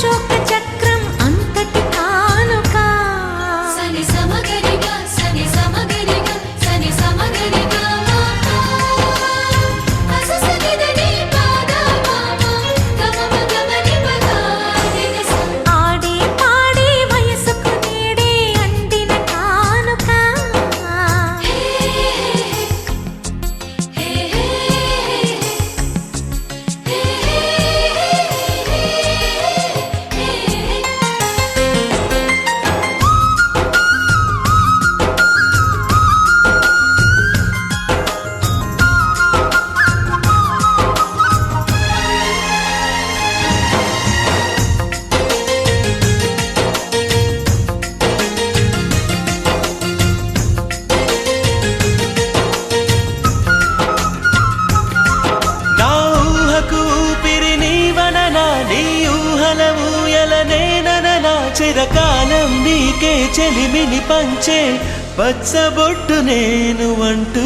అశోక చక్రం అంతటి కానుక సని సమగరిగా సని సమగరిగా సని సమగరిగా ఆడే పాడే వయసుకు నేడే అందిన కానుక నా ఊహకు ఊపిరి నీవననా నీ ఊహల ఊయలనేననా చిరకాలం నీకే చెలిమిని పంచే పచ్చబొట్టు నేను అంటూ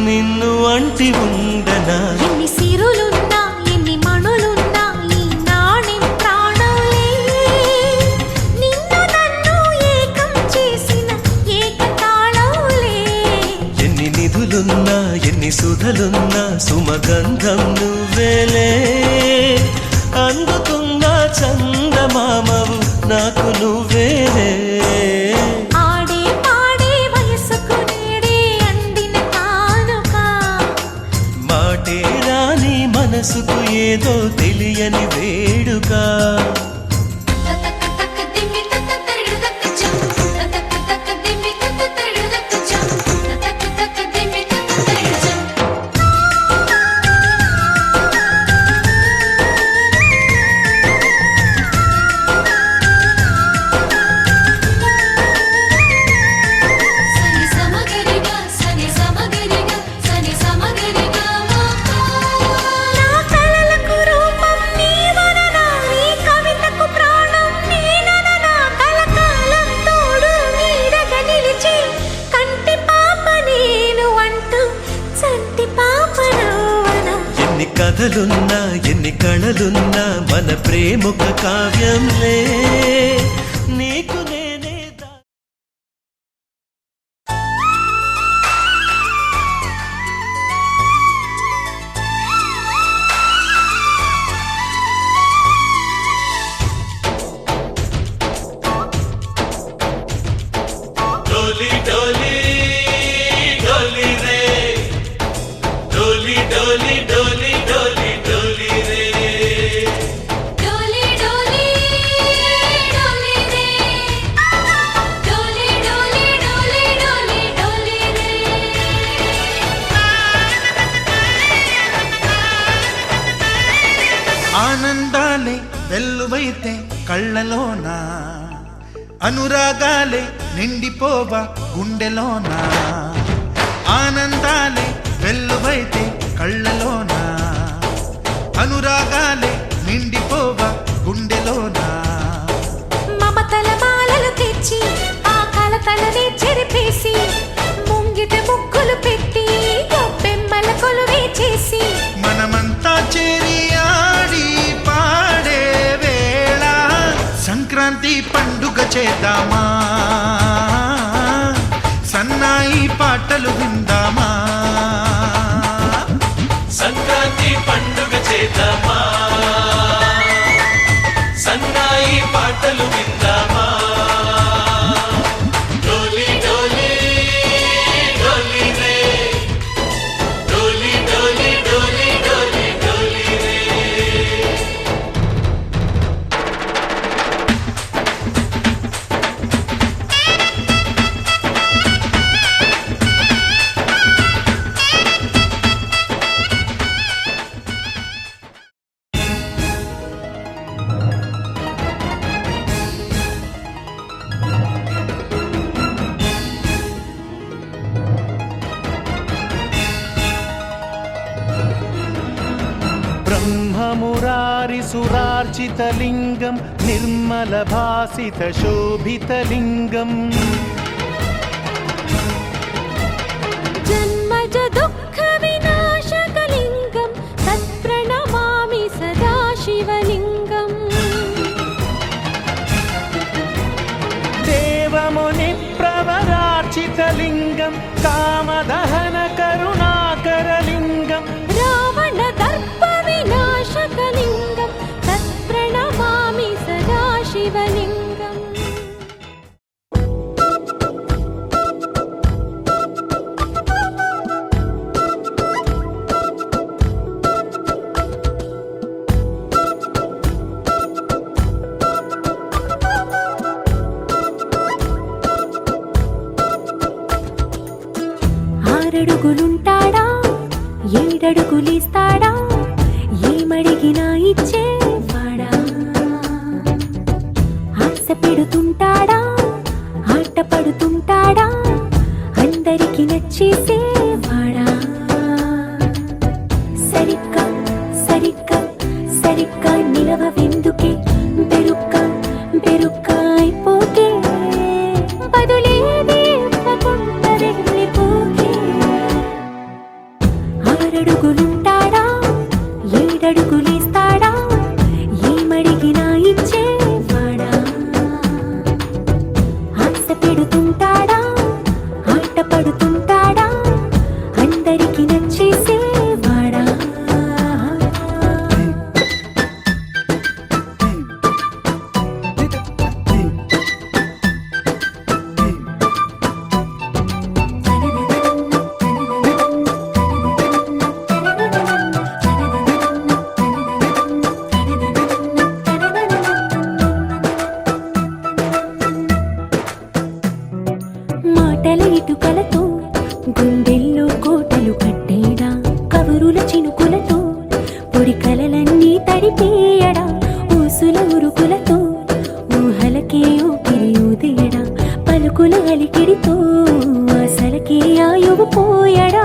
నిన్ను అంటి ఉండనా ఎన్ని సిరులున్నా ఎన్ని మణులున్నా ఈ నాణెం ప్రాణంలే నిన్ను నన్ను ఏకం చేసిన ఏకతాళంలే ఎన్ని నిధులున్నా ఎన్ని సుధలున్నా సుమగంధం నువ్వేలే అందుకున్న చందమామవు నాకు నువ్వేలే ఆడే పాడే వయసుకు నేడే అందిన కానుక మాటే రాని మనసుకు ఏదో తెలియని వేడుక తతక తక దిమ్మి తతతరిడు దక్కచం తతక తక దిమ్మి తతతరిడు దక్కచం తతక తక దిమ్మి తతతరిడు చం సని సమగరిగా సని సమగరిగా సని సమగరిగా నా కలలకు రూపం నీవననా నీ కవితకు ప్రాణం నేనననా కలకాలం తోడు నీడగా నిలిచి కంటి పాప నేను అంటూ చంటి పాప నవ్వనా ఎన్ని కథలున్నా ఎన్ని కళలున్నా మన ప్రేమొక కావ్యంలే నీకు నేనే డోలి డోలి డోలి రే డోలి డోలి డోలి డోలి డోలి రే డోలి డోలి డోలి రే డోలి డోలి డోలి డోలి డోలి రే ఆనందాలే వెల్లువైతే కళ్ళలోన అనురాగాలే నిండిపోవా గుండెలోన ఆనందాలే వెల్లువైతే కళ్ళలోన అనురాగాలే నిండిపోవా గుండెలోన మమతల మాలలు తెచ్చి ఆ కలతలనే చెరిపేసి ముంగిట ముగ్గులు పెట్టి గొప్పెమ్మల కొలువే చేసి మనమంతా చేరి ఆడి పాడే వేళ సంక్రాంతి పండుగ చేద్దామా సన్నాయి పాటలు విందామా సంక్రాంతి పండుగ చేద్దామా సన్నాయి పాటలు విందామా డోలి డోలి డోలి రే డోలి డోలి డోలి డోలి డోలి రే ब्रह्ममुरारिसुरार्चितलिङ्गं निर्मलभासितशोभितलिङ्गम् जन्मज दुःख विनाशकलिङ्गं तत्प्रणमामि सदा शिवलिङ्गम् లింగం కామదహన కరుణాకరలింగం రావణ దర్ప వినాశకలింగం తత్ప్రణమామి సదా శివలింగం. ఆరడుగులుంటాడా ఏడడుగులిస్తాడా ఏమడిగినా ఇచ్చేవాడా ఆశ పెడుతుంటాడా ఆట పడుతుంటాడా అందరికి నచ్చేసేవాడా సరిగ్గా సరిగ్గా సరిగ్గా నిలవెందుకే బెరుక్క బెరుక్క అయిపోకే బదులేది ఇవ్వకుండా వెళ్ళిపోకే. ఆరడుగులుంటాడా ఏడడుగులేస్తాడా ఏమడిగినా ఇచ్చేవాడా ఆశ పెడుతుంటాడా ఆట పడుతుంటాడా అందరికి నచ్చేసేవాడా. మాటల ఇటుకలతో గుండెల్లో కోటలు కట్టేడా కబురుల చినుకులతో పొడి కలలన్నీ తడిపేయడా ఊసుల ఉరుకులతో ఊహలకే ఊపిరి ఊదేయడా పలుకుల అలికిడితో అసలకే ఆయువు పోయడా.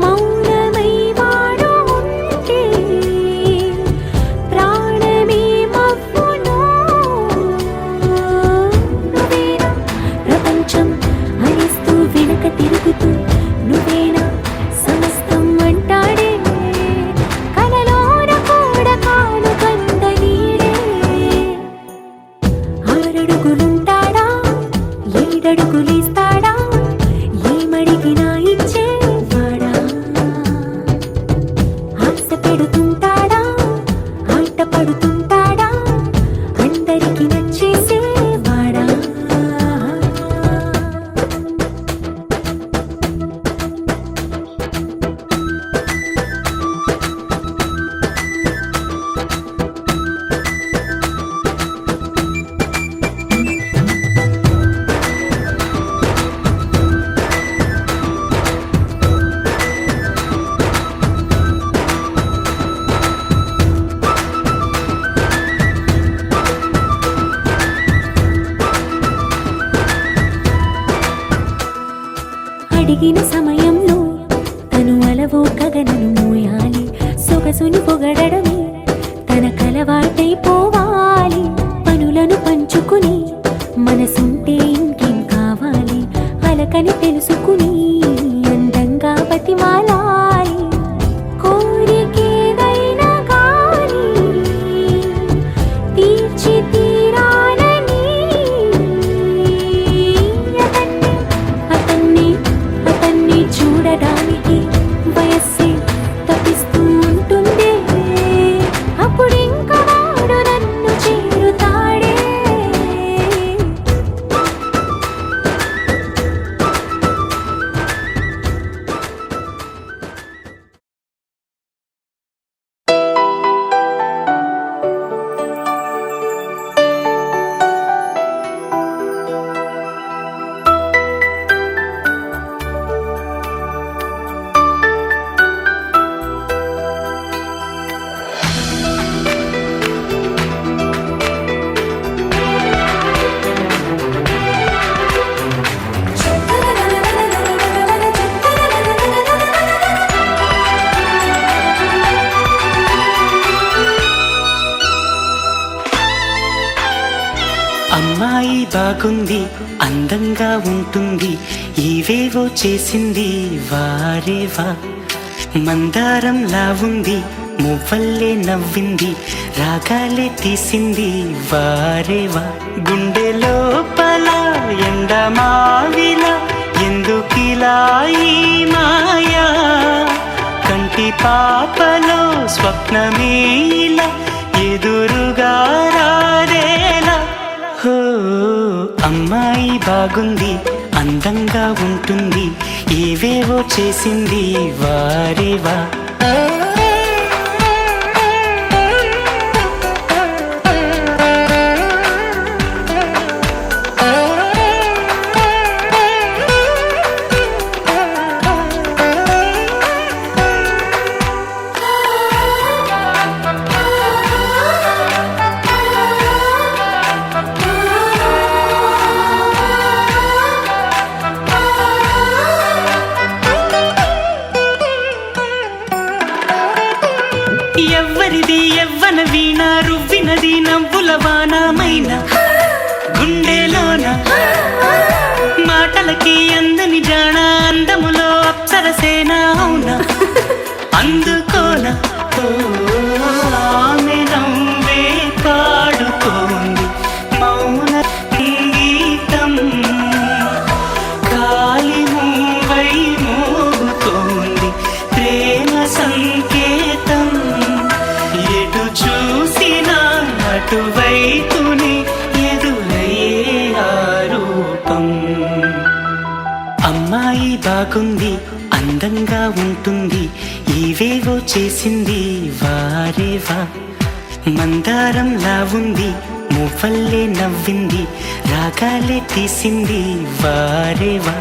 మౌనమై వాడు ఉంటే ప్రాణమే మవ్వును నువ్వేనా ప్రపంచం అనిస్తూ వెనక తిరుగుతూ నువ్వేనా సమస్తం అంటాడే కలలోన కూడా కాను కంద నీడే. ఆరడుగులుంటాడా ఏడడుగులేస్తాడా ఏమడిగినా ఇచ్చేవాడా ఆశ పెడుతుంటాడా ఆట పడుతుంటాడా అందరికి నచ్చేసేవాడా. అడిగిన సమయంలో తను అలవో గగనను మోయాలి సొగసుని పొగడమే తన కలవాటైపోవాలి పనులను పంచుకుని మనసుంటే ఇంకేం కావాలి అలకని తెలుసుకుని అందంగా బతిమాలాలి కోరికేదైనా గాని తీర్చి తీరాలని అతన్ని అతన్ని చూడడానికి వయస్సే తప్పిస్తూ ఉంటుంది అప్పుడింకా వాడు నన్ను చేరుతాడే. అమ్మాయి బాగుంది అందంగా ఉంటుంది ఇవేవో చేసింది వారేవా మందారంలా ఉంది మువ్వల్లే నవ్వింది రాగాలే తీసింది వారేవా గుండె లోపల ఎండమావిలా ఎందుకీ ఏమిటిలా ఈ మాయా కంటి పాపలో స్వప్నమే ఇలా ఎదురుగా రారేలా హో అమ్మాయి బాగుంది అందంగా ఉంటుంది ఏవేవో చేసింది వారేవా ఎవ్వరిది ఎవ్వన వీణ రువ్వినది నవ్వుల వానమైన గుండెలోన మాటలకి అందని జాణ అందములో అప్సరసేన అవునా అందుకోన ఆమె నవ్వే పాడుతోంది మౌన గీతం కాలి మూవై మోగుతోంది ప్రేమ సంకేతం ఎటు చూసినా అటువైపునే ఎదురయ్యే ఆరూపం అమ్మాయి బాగుంది అందంగా ఉంటుంది ఇవేవో చేసింది వారేవా మందారంలా ఉంది మువ్వల్లే నవ్వింది రాగాలే తీసింది వారేవా